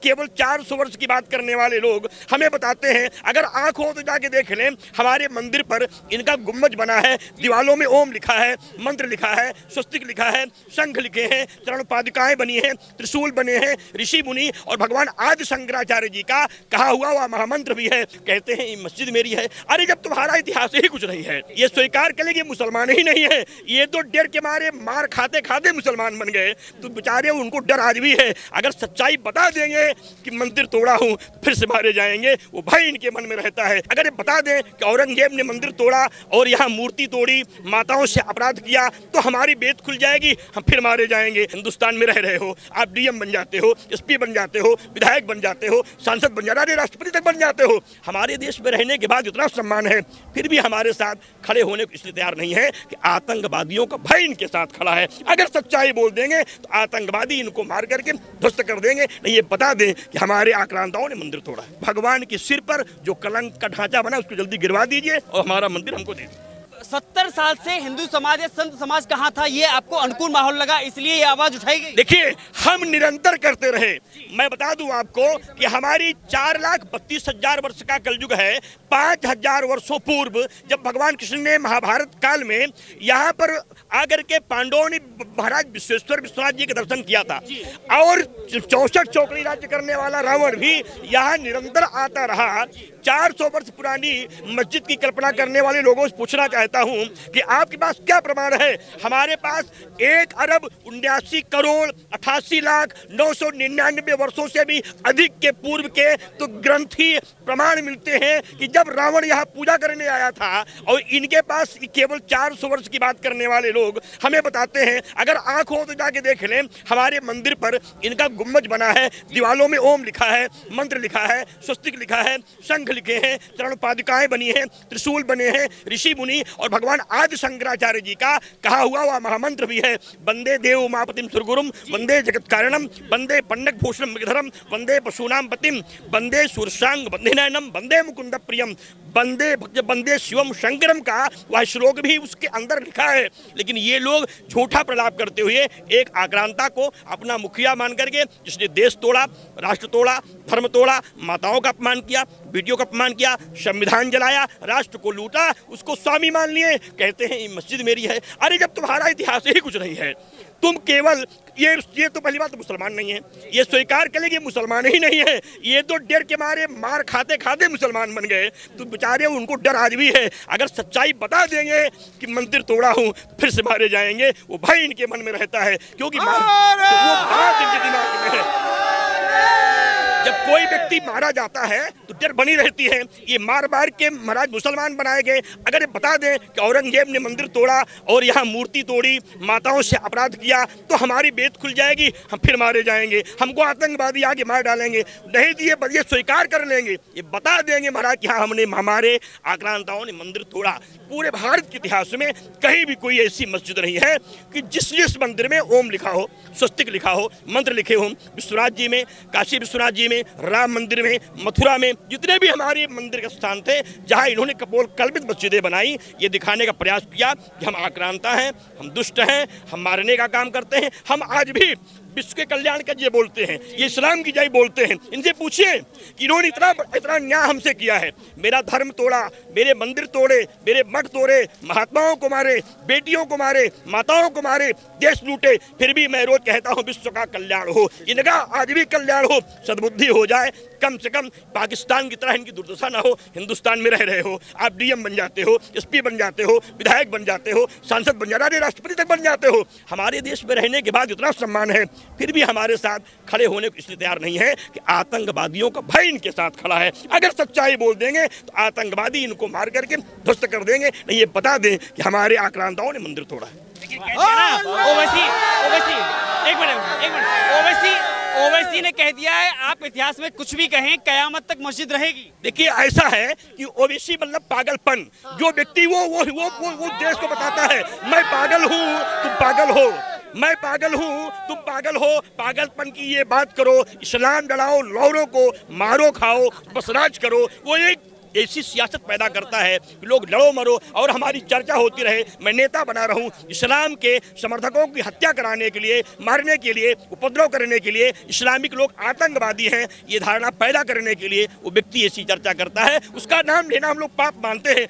केवल 400 वर्ष की बात करने वाले लोग हमें बताते हैं, अगर आंख हो तो जाके देख लें, हमारे मंदिर पर इनका गुम्बज बना है, दीवालों में ओम लिखा है, मंत्र लिखा है, स्वस्तिक लिखा है, शंख लिखे हैं, चरण पादुकाएं बनी हैं, त्रिशूल बने हैं, ऋषि मुनि और भगवान आदि शंकराचार्य जी का कहा हुआ वह महामंत्र भी है। कहते हैं ये मस्जिद मेरी है। अरे जब तुम्हारा इतिहास ही कुछ नहीं है, ये स्वीकार कर लेंगे मुसलमान ही नहीं है, ये तो डर के मारे मार खाते खाते मुसलमान बन गए, तो बेचारे उनको डर आज भी है। अगर सच्चाई बता देंगे कि मंदिर तोड़ा हूं फिर से मारे जाएंगे, वो भय इनके मन में रहता है। अगर ये बता दें कि औरंगजेब ने मंदिर तोड़ा और यहाँ मूर्ति तोड़ी, माताओं से अपराध किया, तो हमारी बेत खुल जाएगी, हम फिर मारे जाएंगे। हिंदुस्तान में रह रहे हो, आप डीएम बन जाते हो, एसपी बन जाते हो, विधायक बन जाते हो, सांसद बन जाते हो, राष्ट्रपति तक बन जाते हो। हमारे देश में रहने के बाद इतना सम्मान है, फिर भी हमारे साथ खड़े होने को इसलिए तैयार नहीं है कि आतंकवादियों का भय इनके साथ खड़ा है। अगर सच्चाई बोल देंगे तो आतंकवादी इनको मार करके ध्वस्त कर देंगे। नहीं, ये बता दें कि हमारे आक्रांताओं ने मंदिर तोड़ा है। भगवान के सिर पर जो कलंक का ढांचा बना उसको जल्दी गिरवा दीजिए और हमारा मंदिर हमको दे दीजिए। 70 साल से हिंदू समाज या संत समाज कहाँ था, ये आपको अनुकूल माहौल लगा इसलिए ये आवाज उठाई गई? देखिए, हम निरंतर करते रहे। मैं बता दूं आपको कि हमारी 4,32,000 वर्ष का कलयुग है। 5,000 वर्षों पूर्व जब भगवान कृष्ण ने महाभारत काल में यहाँ पर आकर के पांडवों ने महाराज विश्वेश्वर विश्वनाथ जी के दर्शन किया था, और 64 चौकड़ी राज्य करने वाला रावण भी यहाँ निरंतर आता रहा। 400 वर्ष पुरानी मस्जिद की कल्पना करने वाले लोगों से पूछना चाहता हूं कि आपके पास क्या प्रमाण है? हमारे पास 1,79,88,999 वर्षों से भी अधिक के पूर्व के तो ग्रंथी प्रमाण मिलते हैं कि जब रावण यहाँ पूजा करने आया था, और इनके पास केवल 400 वर्ष की बात करने वाले लोग हमें बताते हैं, अगर आंख हो तो जाके देख लें, हमारे मंदिर पर इनका गुम्बज बना है, दीवालों में ओम लिखा है, मंत्र लिखा है, स्वस्तिक लिखा है, शंख लिखे हैं, चरण पादुकाएं बनी हैं, त्रिशूल बने हैं, ऋषि मुनि और भगवान आदि शंकराचार्य जी का कहा हुआ वह महामंत्र भी है। वंदे देव उमापतिम सुरगुरुम, वंदे जगत कारणम, वंदे पन्नग भूषणम मृगधरम, वंदे पशूनाम पतिम, वंदे सूर्यशांग वंदे नयनम, वंदे मुकुंद प्रियम, वंदे वंदे शिवम शंकरम का वह श्लोक भी उसके अंदर लिखा है। लेकिन ये लोग झूठा प्रलाप करते हुए एक आक्रांता को अपना मुखिया मान करके, जिसने देश तोड़ा, राष्ट्र तोड़ा, धर्म तोड़ा, माताओं का अपमान किया, बेटियों का अपमान किया, संविधान जलाया, राष्ट्र को लूटा, उसको स्वामी मान लिए। कहते हैं ये मस्जिद मेरी है। अरे जब तुम्हारा इतिहास ही कुछ नहीं है, तुम केवल ये तो पहली बात मुसलमान नहीं है, ये स्वीकार कर लेंगे मुसलमान ही नहीं है, ये तो डर के मारे मार खाते खाते मुसलमान बन गए, तो बेचारे उनको डर आज भी है। अगर सच्चाई बता देंगे कि मंदिर तोड़ा हूं फिर से मारे जाएंगे, वो भय इनके मन में रहता है, क्योंकि वो बात इनके दिमाग में है। जब कोई व्यक्ति मारा जाता है तो डर बनी रहती है। ये मार मार के महाराज मुसलमान बनाए गए। अगर ये बता दें कि औरंगजेब ने मंदिर तोड़ा और यहाँ मूर्ति तोड़ी, माताओं से अपराध किया, तो हमारी बेत खुल जाएगी, हम फिर मारे जाएंगे, हमको आतंकवादी आगे मार डालेंगे। नहीं दिए ये स्वीकार कर लेंगे, ये बता देंगे महाराज कि हाँ हमने, हमारे आक्रांताओं ने मंदिर तोड़ा। पूरे भारत के इतिहास में कहीं भी कोई ऐसी मस्जिद नहीं है कि जिस मंदिर में ओम लिखा हो, स्वस्तिक लिखा हो, मंत्र लिखे हो। विश्वनाथ जी में, काशी विश्वनाथ जी में, राम मंदिर में, मथुरा में, जितने भी हमारे मंदिर के स्थान थे जहां इन्होंने कपोल कल्पित मस्जिदें बनाई, ये दिखाने का प्रयास किया कि हम आक्रांता हैं, हम दुष्ट हैं, हम मारने का काम करते हैं। हम आज भी विश्व के कल्याण का जय बोलते हैं, ये इस्लाम की जय बोलते हैं। इनसे पूछिए कि इन्होंने इतना न्याय हमसे किया है। मेरा धर्म तोड़ा, मेरे मंदिर तोड़े, मेरे मठ तोड़े, महात्माओं को मारे, बेटियों को मारे, माताओं को मारे, देश लूटे, फिर भी मैं रोज कहता हूँ विश्व का कल्याण हो, इनका आज भी कल्याण हो, सद्बुद्धि हो जाए। कम से कम पाकिस्तान की तरह इनकी दुर्दशा ना हो। हिंदुस्तान में रह रहे हो, आप डीएम बन जाते हो, एसपी बन जाते हो, विधायक बन जाते हो, सांसद बन जाते हो, राष्ट्रपति तक बन जाते हो। हमारे देश में रहने के बाद इतना सम्मान है, फिर भी हमारे साथ खड़े होने को इसलिए तैयार नहीं है कि आतंकवादियों का भय इनके साथ खड़ा है। अगर सच्चाई बोल देंगे तो आतंकवादी इनको मार करके ध्वस्त कर देंगे। नहीं, ये बता दें कि हमारे आक्रांताओं ने मंदिर तोड़ा है। ओवैसी ने कह दिया है, आप इतिहास में कुछ भी कहें, कयामत तक मस्जिद रहेगी। देखिए, ऐसा है कि ओवैसी मतलब पागलपन। जो व्यक्ति वो देश को बताता है मैं पागल हूँ, तुम पागल हो, मैं पागल हूँ, तुम पागल हो, पागलपन की ये बात करो, इस्लाम लड़ाओ, लौरों को मारो खाओ, बस राज करो, वो एक ऐसी सियासत पैदा करता है कि लोग लड़ो मरो और हमारी चर्चा होती रहे, मैं नेता बना रहूं। इस्लाम के समर्थकों की हत्या कराने के लिए, मारने के लिए, उपद्रव करने के लिए, इस्लामिक लोग आतंकवादी हैं, ये धारणा पैदा करने के लिए वो व्यक्ति ऐसी चर्चा करता है। उसका नाम लेना हम लोग पाप मानते हैं,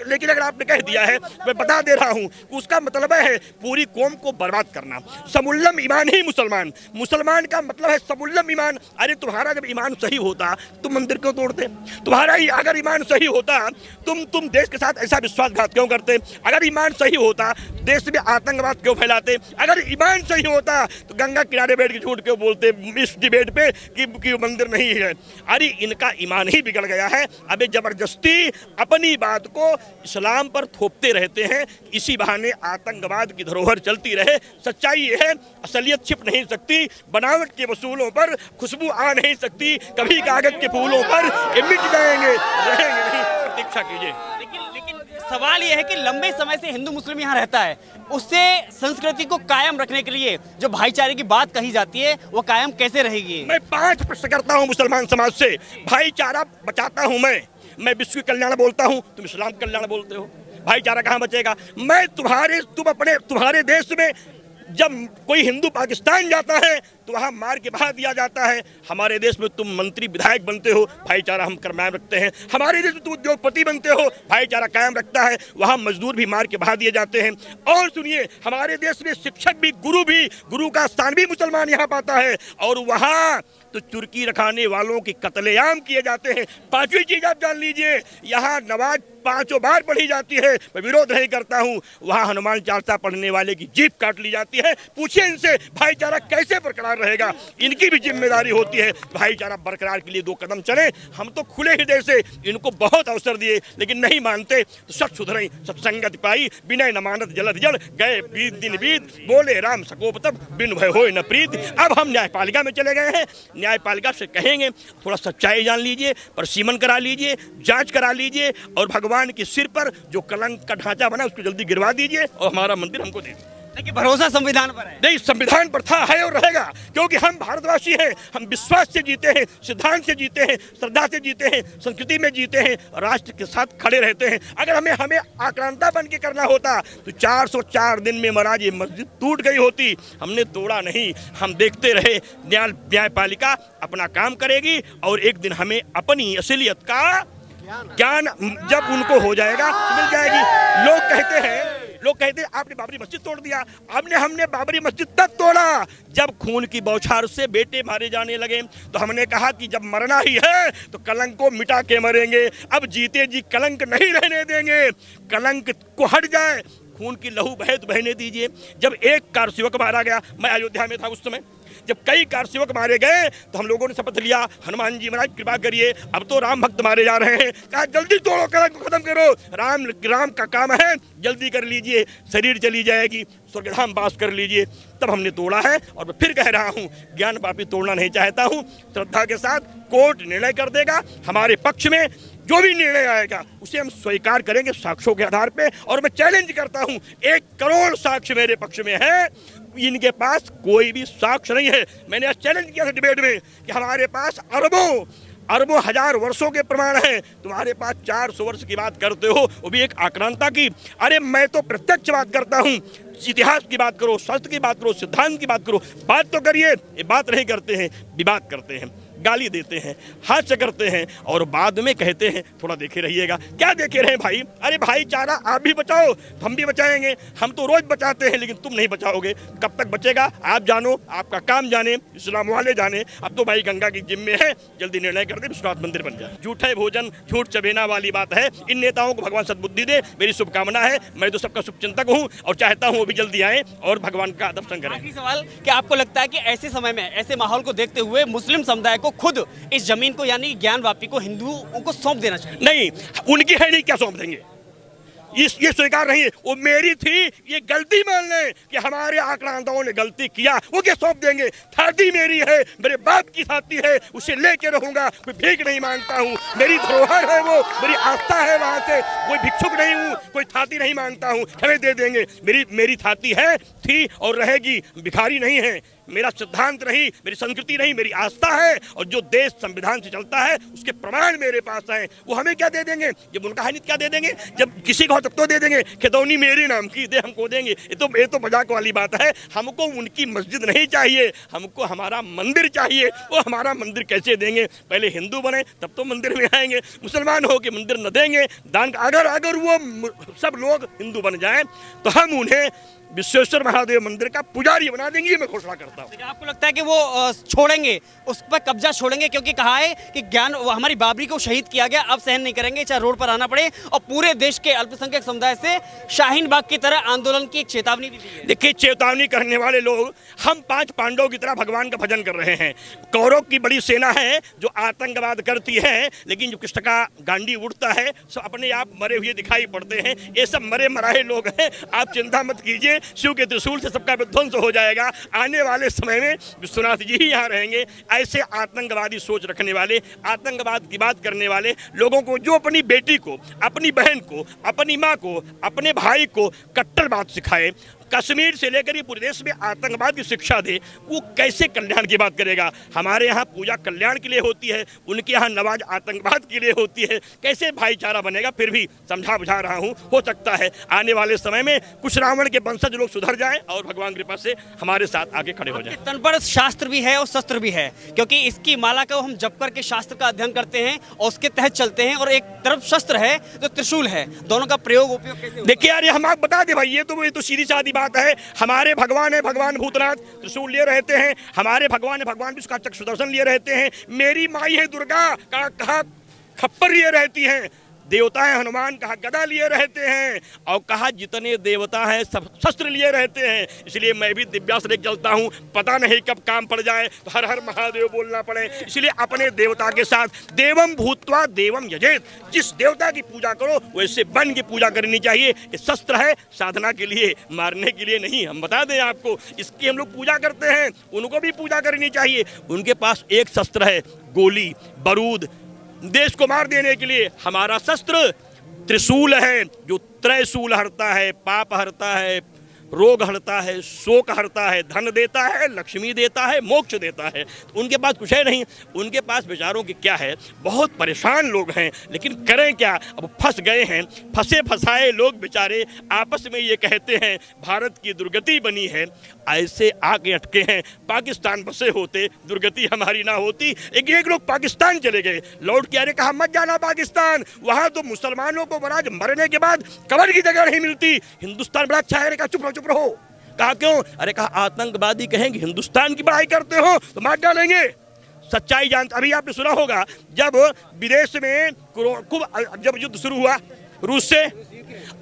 लेकिन अगर आपने कह दिया है, मैं बता दे रहा हूं कि उसका मतलब है पूरी कौम को बर्बाद करना। समुल्लम ईमान ही मुसलमान, मुसलमान का मतलब है समुल्लम ईमान। अरे तुम्हारा जब ईमान सही होता तुम मंदिर क्यों तोड़ते? तुम्हारा ही अगर ईमान सही होता तुम देश के साथ ऐसा विश्वासघात क्यों करते? अगर ईमान सही होता देश में आतंकवाद क्यों फैलाते? अगर ईमान सही होता तो गंगा किनारे बैठ के झूठ क्यों बोलते इस डिबेट पे कि मंदिर नहीं है? अरे इनका ईमान ही बिगड़ गया है। अबे जबरदस्ती अपनी बात को इस्लाम पर थोपते रहते हैं, इसी बहाने आतंकवाद की धरोहर चलती रहे। सच्चाई ये है, असलियत छिप नहीं सकती, बनावट के वसूलों पर खुशबू आ नहीं सकती, कभी कागज के फूलों पर ये मिट जाएंगे, रहेंगे नहीं। प्रतीक्षा कीजिए। लेकिन सवाल यह है कि लंबे समय से हिंदू मुस्लिम यहाँ रहता है, उससे संस्कृति को कायम रखने के लिए जो भाईचारे की बात कही जाती है वो कायम कैसे रहेगी? मैं 5 प्रश्न करता हूँ मुसलमान समाज से। भाईचारा बचाता हूँ मैं विश्व कल्याण बोलता हूँ, तुम इस्लाम कल्याण बोलते हो। भाईचारा कहाँ बचेगा? मैं तुम्हारे देश में जब कोई हिंदू पाकिस्तान जाता है तो वहाँ मार के भगा दिया जाता है। हमारे देश में तुम मंत्री विधायक बनते हो, भाईचारा हम कायम रखते हैं। हमारे देश में तुम उद्योगपति बनते हो, भाईचारा कायम रखता है, वहाँ मजदूर भी मार के भगा दिए जाते हैं। और सुनिए, हमारे देश में शिक्षक भी, गुरु का स्थान भी मुसलमान यहाँ पाता है, और वहाँ तो चुरकी रखाने वालों की कत्लेआम किए जाते हैं। 5वीं चीज आप जान लीजिए, यहाँ नमाज 5 बार पढ़ी जाती है, मैं विरोध नहीं करता हूँ। वहाँ हनुमान चालीसा पढ़ने वाले की जीभ काट ली जाती है। पूछिए इनसे भाईचारा कैसे बरकरार रहेगा? इनकी भी जिम्मेदारी होती है भाईचारा बरकरार के लिए 2 कदम चले। हम तो खुले हृदय से इनको बहुत अवसर दिए, लेकिन नहीं मानते तो सच सुधरई, सत्संगत पाई, विनय न मानत जलद जल गए दिन बीत, बोले राम सकोप तब बिन भय होय न प्रीत। अब हम न्यायपालिका में चले गए हैं, न्यायपालिका से कहेंगे थोड़ा सच्चाई जान लीजिए, परसीमन करा लीजिए, जांच करा लीजिए, और भगवान के सिर पर जो कलंक का ढांचा बना उसको जल्दी गिरवा दीजिए और हमारा मंदिर हमको दे दीजिए। देखिए, भरोसा संविधान पर है। नहीं, संविधान पर था, है और रहेगा, क्योंकि हम भारतवासी हैं। हम विश्वास से जीते हैं, सिद्धांत से जीते हैं, श्रद्धा से जीते हैं, संस्कृति में जीते हैं, राष्ट्र के साथ खड़े रहते हैं। अगर हमें आक्रांता बन के करना होता तो 404 दिन में महाराज ये मस्जिद टूट गई होती। हमने तोड़ा नहीं, हम देखते रहे। न्यायपालिका अपना काम करेगी और एक दिन हमें अपनी असलियत का ज्ञान जब उनको हो जाएगा तो मिल जाएगी। लोग कहते हैं आपने बाबरी मस्जिद तोड़ दिया। हमने बाबरी मस्जिद तब तोड़ा जब खून की बौछार से बेटे मारे जाने लगे, तो हमने कहा कि जब मरना ही है तो कलंक को मिटा के मरेंगे। अब जीते जी कलंक नहीं रहने देंगे, कलंक को हट जाए, खून की लहू बहे तो बहने दीजिए। जब एक कार सेवक मारा गया, मैं अयोध्या में था उस समय, जब कई कार सेवक मारे गए तो हम लोगों ने शपथ लिया, हनुमान जी महाराज कृपा करिए, अब तो राम भक्त मारे जा रहे हैं, कहा जल्दी तोड़ो, कलंक को खत्म करो, राम का काम है, जल्दी कर लीजिए, शरीर चली जाएगी, स्वर्गधाम वास कर लीजिए। तब हमने तोड़ा है, और मैं फिर कह रहा हूँ ज्ञान पापी तोड़ना नहीं चाहता हूँ। श्रद्धा के साथ कोर्ट निर्णय कर देगा, हमारे पक्ष में जो भी निर्णय आएगा उसे हम स्वीकार करेंगे साक्ष्यों के आधार पे। और मैं चैलेंज करता हूं, 1 करोड़ साक्ष्य मेरे पक्ष में है, इनके पास कोई भी साक्ष्य नहीं है। मैंने आज चैलेंज किया था डिबेट में कि हमारे पास अरबों हजार वर्षों के प्रमाण हैं, तुम्हारे पास 400 वर्ष की बात करते हो, वो भी एक आक्रांता की। अरे मैं तो प्रत्यक्ष बात करता हूँ, इतिहास की बात करो, शास्त्र की बात करो, सिद्धांत की बात करो, बात तो करिए। ये बात नहीं करते हैं, विवाद करते हैं, गाली देते हैं, हास्य करते हैं, और बाद में कहते हैं थोड़ा देखे रहिएगा। क्या देखे रहे भाई? अरे भाईचारा आप भी बचाओ, हम भी बचाएंगे। हम तो रोज बचाते हैं, लेकिन तुम नहीं बचाओगे। कब तक बचेगा आप जानो, आपका काम जाने, इस्लाम वाले जाने। अब तो भाई गंगा की जिम्मे है, जल्दी निर्णय कर दे, विश्वनाथ मंदिर बन जाए। झूठे भोजन, झूठ चबेना वाली बात है। इन नेताओं को भगवान सद्बुद्धि दे, मेरी शुभकामना है। मैं तो सबका शुभचिंतक हूँ और चाहता हूँ वो भी जल्दी आए और भगवान का दर्शन करें। आखिरी सवाल, क्या आपको लगता है कि ऐसे समय में, ऐसे माहौल को देखते हुए मुस्लिम समुदाय को खुद इस जमीन को, यानी ज्ञान वापी को, हिंदुओं को सौंप देना चाहिए? नहीं, उनकी है नहीं, क्या सौंप देंगे? ये स्वीकार नहीं है, वो मेरी थी, ये गलती मान लें कि हमारे आक्रांताओं ने गलती किया, वो क्या सौंप देंगे? थाती मेरी है, मेरे बाप की थाती है, उसे लेके रहूंगा, कोई भीख नहीं मांगता हूँ, मेरी धरोहर है वो, मेरी आस्था है, वहां से कोई भिक्षुक नहीं हूँ, कोई थाती नहीं मांगता हूँ, हमें दे देंगे। मेरी थाती है, थी और रहेगी, भिखारी नहीं है। मेरा सिद्धांत नहीं, मेरी संस्कृति नहीं, मेरी आस्था है। और जो देश संविधान से चलता है उसके प्रमाण मेरे पास हैं। वो हमें क्या दे देंगे? जब उनका है नहीं क्या दे देंगे? जब किसी को तब तो दे देंगे, खिदौनी मेरे नाम की दे हमको देंगे। ये तो मजाक वाली बात है। हमको उनकी मस्जिद नहीं चाहिए, हमको हमारा मंदिर चाहिए। वो हमारा मंदिर कैसे देंगे? पहले हिंदू बने तब तो मंदिर में आएंगे। मुसलमान हो के मंदिर न देंगे दान। अगर वो सब लोग हिंदू बन जाएं तो हम उन्हें विश्वेश्वर महादेव मंदिर का पुजारी बना देंगे, मैं घोषणा करता हूँ। आपको लगता है कि वो छोड़ेंगे, उस पर कब्जा छोड़ेंगे? क्योंकि कहा है कि ज्ञान हमारी बाबरी को शहीद किया गया, अब सहन नहीं करेंगे, चाहे रोड पर आना पड़े। और पूरे देश के अल्पसंख्यक समुदाय से शाहीन बाग की तरह आंदोलन की एक चेतावनी भी दी है। देखिए, चेतावनी करने वाले लोग, हम 5 पांडवों की तरह भगवान का भजन कर रहे हैं। कौरव की बड़ी सेना है जो आतंकवाद करती है, लेकिन जो कृष्ण का गांडी उड़ता है सब अपने आप मरे हुए दिखाई पड़ते हैं। ये सब मरे मराए लोग हैं, आप चिंता मत कीजिए, शिव के त्रिशूल से सबका विध्वंस हो जाएगा। आने वाले समय में विश्वनाथ जी ही यहाँ रहेंगे। ऐसे आतंकवादी सोच रखने वाले, आतंकवाद की बात करने वाले लोगों को, जो अपनी बेटी को, अपनी बहन को, अपनी माँ को, अपने भाई को कट्टरवाद सिखाए, कश्मीर से लेकर ही पूरे देश में आतंकवाद की शिक्षा दे, वो कैसे कल्याण की बात करेगा? हमारे यहाँ पूजा कल्याण के लिए होती है, उनके यहाँ नमाज आतंकवाद के लिए होती है। कैसे भाईचारा बनेगा? फिर भी समझा बुझा रहा हूँ, हो सकता है आने वाले समय में कुछ रावण के वंशज लोग सुधर जाएं और भगवान कृपा से हमारे साथ आगे खड़े हो जाएं। तन पर शास्त्र भी है और शस्त्र भी है, क्योंकि इसकी माला को हम जप करके शास्त्र का अध्ययन करते हैं और उसके तहत चलते हैं, और एक तरफ शस्त्र है जो त्रिशूल है। दोनों का प्रयोग उपयोग कैसे? देखिए यार, हम आप बता दे भाई, ये तो सीधी सादी बात है। हमारे भगवान है भगवान भूतनाथ, त्रिशूल लिए रहते हैं। हमारे भगवान है भगवान विष्णु का चक्र सुदर्शन लिए रहते हैं। मेरी माई है दुर्गा, कहा खप्पर लिए रहती हैं। देवता है हनुमान, कहा गदा लिए रहते हैं। और कहा जितने देवता हैं सब शस्त्र लिए रहते हैं। इसलिए मैं भी दिव्यास्त्र लेकर चलता हूँ, पता नहीं कब काम पड़ जाए तो हर हर महादेव बोलना पड़े। इसलिए अपने देवता के साथ देवम भूत्वा देवम यजेत, जिस देवता की पूजा करो वैसे बन की पूजा करनी चाहिए। ये शस्त्र है साधना के लिए, मारने के लिए नहीं। हम बता दें आपको, इसकी हम लोग पूजा करते हैं, उनको भी पूजा करनी चाहिए। उनके पास एक शस्त्र है, गोली बारूद, देश को मार देने के लिए। हमारा शस्त्र त्रिशूल है, जो त्रयशूल हरता है, पाप हरता है, रोग हरता है, शोक हरता है, धन देता है, लक्ष्मी देता है, मोक्ष देता है। उनके पास कुछ है नहीं। उनके पास बेचारों की क्या है, बहुत परेशान लोग हैं, लेकिन करें क्या? अब फंस गए हैं। फंसे फंसाए लोग बेचारे आपस में ये कहते हैं भारत की दुर्गति बनी है। ऐसे आके अटके हैं। पाकिस्तान बसे होते दुर्गति हमारी ना होती। एक लोग पाकिस्तान चले गए, लौट के अरे कहा मत जाना पाकिस्तान, वहाँ तो मुसलमानों को महाराज मरने के बाद कब्र की जगह नहीं मिलती। हिंदुस्तान बड़ा अच्छा है। चुप रहो। कहा क्यों? अरे कहा आतंकवादी कहेंगे हिंदुस्तान की बड़ाई करते हो तो मार डालेंगे। सच्चाई जानते, अभी आपने सुना होगा जब विदेश में जब युद्ध शुरू हुआ रूस से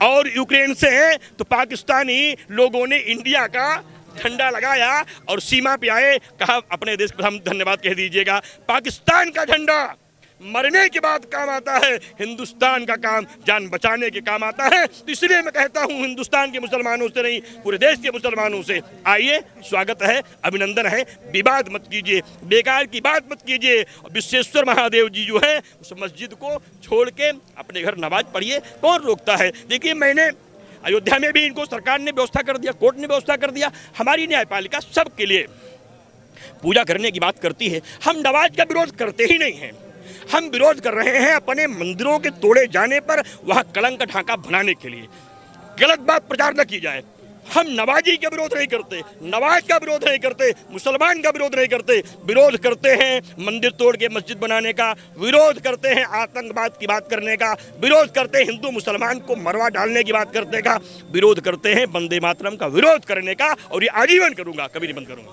और यूक्रेन से, तो पाकिस्तानी लोगों ने इंडिया का झंडा लगाया और सीमा पे आए, कहा अपने देश को हम धन्यवाद कह दीजिएगा। पाकिस्तान का झंडा मरने के बाद काम आता है, हिंदुस्तान का काम जान बचाने के काम आता है। तो इसलिए मैं कहता हूं हिंदुस्तान के मुसलमानों से नहीं, पूरे देश के मुसलमानों से आइए, स्वागत है, अभिनंदन है, विवाद मत कीजिए, बेकार की बात मत कीजिए। विश्वेश्वर महादेव जी जो है उस मस्जिद को छोड़ के अपने घर नमाज पढ़िए, कौन रोकता है? देखिए, मैंने अयोध्या में भी इनको सरकार ने व्यवस्था कर दिया, कोर्ट ने व्यवस्था कर दिया। हमारी न्यायपालिका सबके लिए पूजा करने की बात करती है। हम नमाज का विरोध करते ही नहीं हैं। हम विरोध कर रहे हैं अपने मंदिरों के तोड़े जाने पर, वहाँ कलंक का ढांका बनाने के लिए। गलत बात प्रचार न की जाए। हम नमाजी का विरोध नहीं करते, नमाज का विरोध नहीं करते, मुसलमान का विरोध नहीं करते। विरोध करते हैं मंदिर तोड़ के मस्जिद बनाने का, विरोध करते हैं आतंकवाद की बात करने का, विरोध करते हैं हिंदू मुसलमान को मरवा डालने की बात करने का, विरोध करते हैं वंदे मातरम का विरोध करने का। और ये आजीवन करूंगा, कभी नहीं बंद करूंगा।